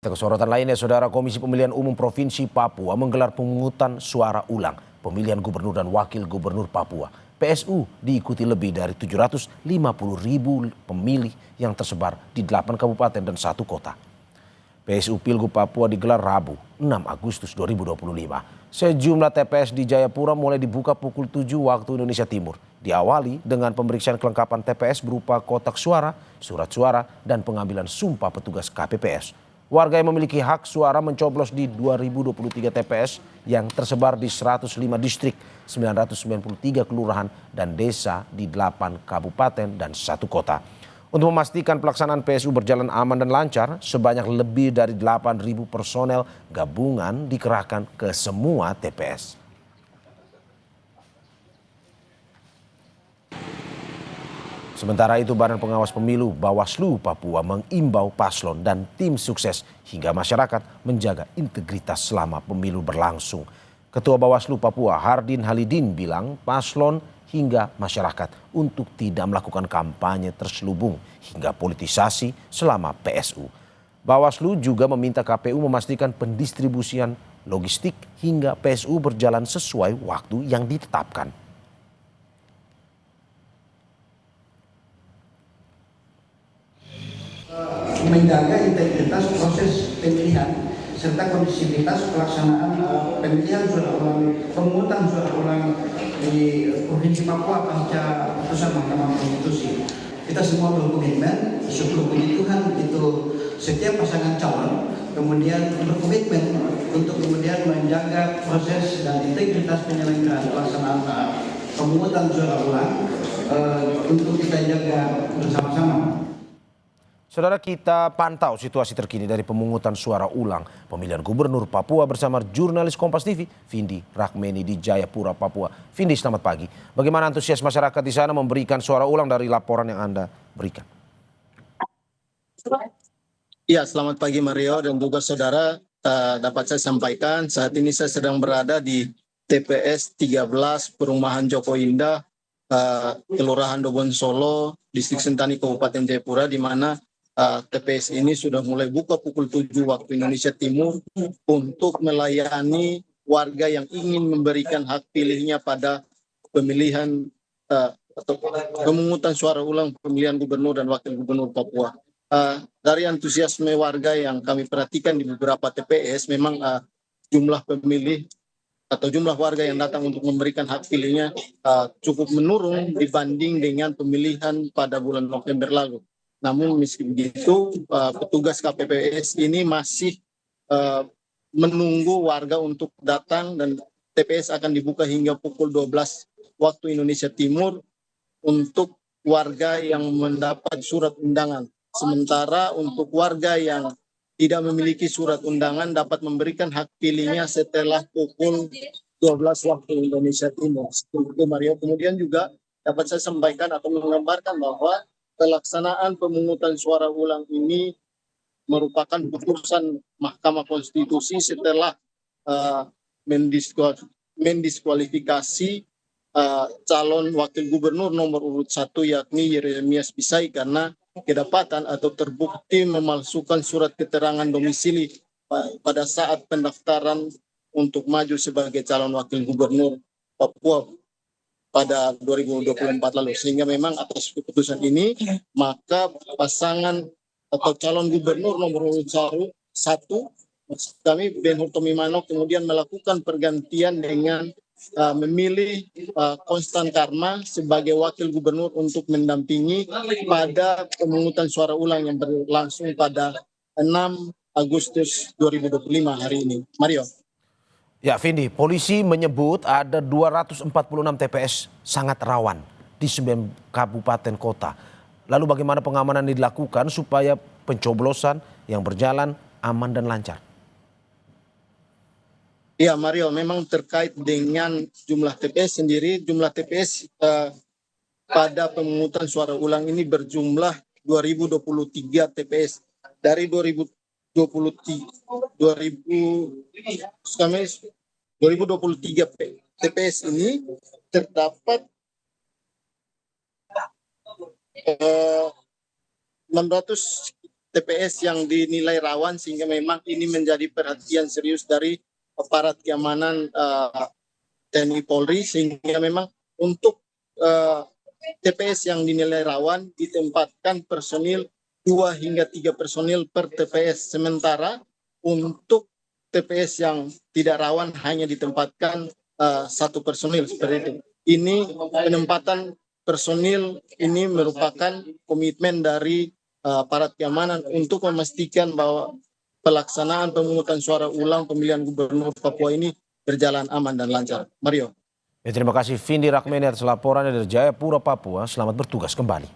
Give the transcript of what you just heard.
Kita ke sorotan lainnya, Saudara. Komisi Pemilihan Umum Provinsi Papua menggelar pemungutan suara ulang pemilihan gubernur dan wakil gubernur Papua. PSU diikuti lebih dari 750.000 pemilih yang tersebar di 8 kabupaten dan 1 kota. PSU Pilgub Papua digelar Rabu 6 Agustus 2025. Sejumlah TPS di Jayapura mulai dibuka pukul 7 waktu Indonesia Timur. Diawali dengan pemeriksaan kelengkapan TPS berupa kotak suara, surat suara, dan pengambilan sumpah petugas KPPS. Warga yang memiliki hak suara mencoblos di 2023 TPS yang tersebar di 105 distrik, 993 kelurahan dan desa di 8 kabupaten dan 1 kota. Untuk memastikan pelaksanaan PSU berjalan aman dan lancar, sebanyak lebih dari 8.000 personel gabungan dikerahkan ke semua TPS. Sementara itu, Badan Pengawas Pemilu Bawaslu Papua mengimbau paslon dan tim sukses hingga masyarakat menjaga integritas selama pemilu berlangsung. Ketua Bawaslu Papua Hardin Halidin bilang paslon hingga masyarakat untuk tidak melakukan kampanye terselubung hingga politisasi selama PSU. Bawaslu juga meminta KPU memastikan pendistribusian logistik hingga PSU berjalan sesuai waktu yang ditetapkan. Menjaga integritas proses pemilihan serta kondisivitas pelaksanaan pemilihan suara ulang, pemungutan suara ulang di Provinsi Papua pasca putusan Mahkamah Konstitusi. Kita semua berkomitmen, sebelum puji Tuhan itu setiap pasangan calon kemudian berkomitmen untuk kemudian menjaga proses dan integritas penyelenggaraan pelaksanaan pemungutan suara ulang untuk kita jaga bersama-sama. Saudara, kita pantau situasi terkini dari pemungutan suara ulang pemilihan gubernur Papua bersama jurnalis Kompas TV, Vindi Rahmeni di Jayapura, Papua. Vindi, selamat pagi. Bagaimana antusias masyarakat di sana memberikan suara ulang dari laporan yang Anda berikan? Ya, selamat pagi Mario dan juga saudara. Dapat saya sampaikan saat ini saya sedang berada di TPS 13 Perumahan Joko Indah, Kelurahan Dobon Solo, Distrik Sentani, Kabupaten Jayapura, di mana TPS ini sudah mulai buka pukul 7 waktu Indonesia Timur untuk melayani warga yang ingin memberikan hak pilihnya pada pemilihan atau pemungutan suara ulang pemilihan gubernur dan wakil gubernur Papua. Dari antusiasme warga yang kami perhatikan di beberapa TPS, memang jumlah pemilih atau jumlah warga yang datang untuk memberikan hak pilihnya cukup menurun dibanding dengan pemilihan pada bulan November lalu. Namun meski begitu, petugas KPPS ini masih menunggu warga untuk datang dan TPS akan dibuka hingga pukul 12 waktu Indonesia Timur untuk warga yang mendapat surat undangan. Sementara untuk warga yang tidak memiliki surat undangan dapat memberikan hak pilihnya setelah pukul 12 waktu Indonesia Timur. Itu Mario. Kemudian juga dapat saya sampaikan atau menggambarkan bahwa pelaksanaan pemungutan suara ulang ini merupakan putusan Mahkamah Konstitusi setelah mendiskualifikasi calon wakil gubernur nomor urut 1 yakni Yeremias Bisai karena kedapatan atau terbukti memalsukan surat keterangan domisili pada saat pendaftaran untuk maju sebagai calon wakil gubernur Papua pada 2024 lalu. Sehingga memang atas keputusan ini, maka pasangan atau calon gubernur nomor urut 1, kami Ben Hurtomimano kemudian melakukan pergantian dengan memilih Konstan Karma sebagai wakil gubernur untuk mendampingi pada pemungutan suara ulang yang berlangsung pada 6 Agustus 2025 hari ini. Mario. Ya, Vindi, polisi menyebut ada 246 TPS sangat rawan di 9 kabupaten kota. Lalu bagaimana pengamanan dilakukan supaya pencoblosan yang berjalan aman dan lancar? Ya Mario, memang terkait dengan jumlah TPS sendiri, jumlah TPS pada pemungutan suara ulang ini berjumlah 2023 TPS. Dari 2023 TPS ini terdapat 600 TPS yang dinilai rawan, sehingga memang ini menjadi perhatian serius dari aparat keamanan TNI Polri, sehingga memang untuk TPS yang dinilai rawan ditempatkan personil 2 hingga 3 personil per TPS. Sementara untuk TPS yang tidak rawan hanya ditempatkan 1 personil seperti itu. Ini penempatan personil ini merupakan komitmen dari aparat keamanan untuk memastikan bahwa pelaksanaan pemungutan suara ulang pemilihan gubernur Papua ini berjalan aman dan lancar. Mario. Terima kasih Vindi Rakmeni atas laporannya dari Jayapura, Papua. Selamat bertugas kembali.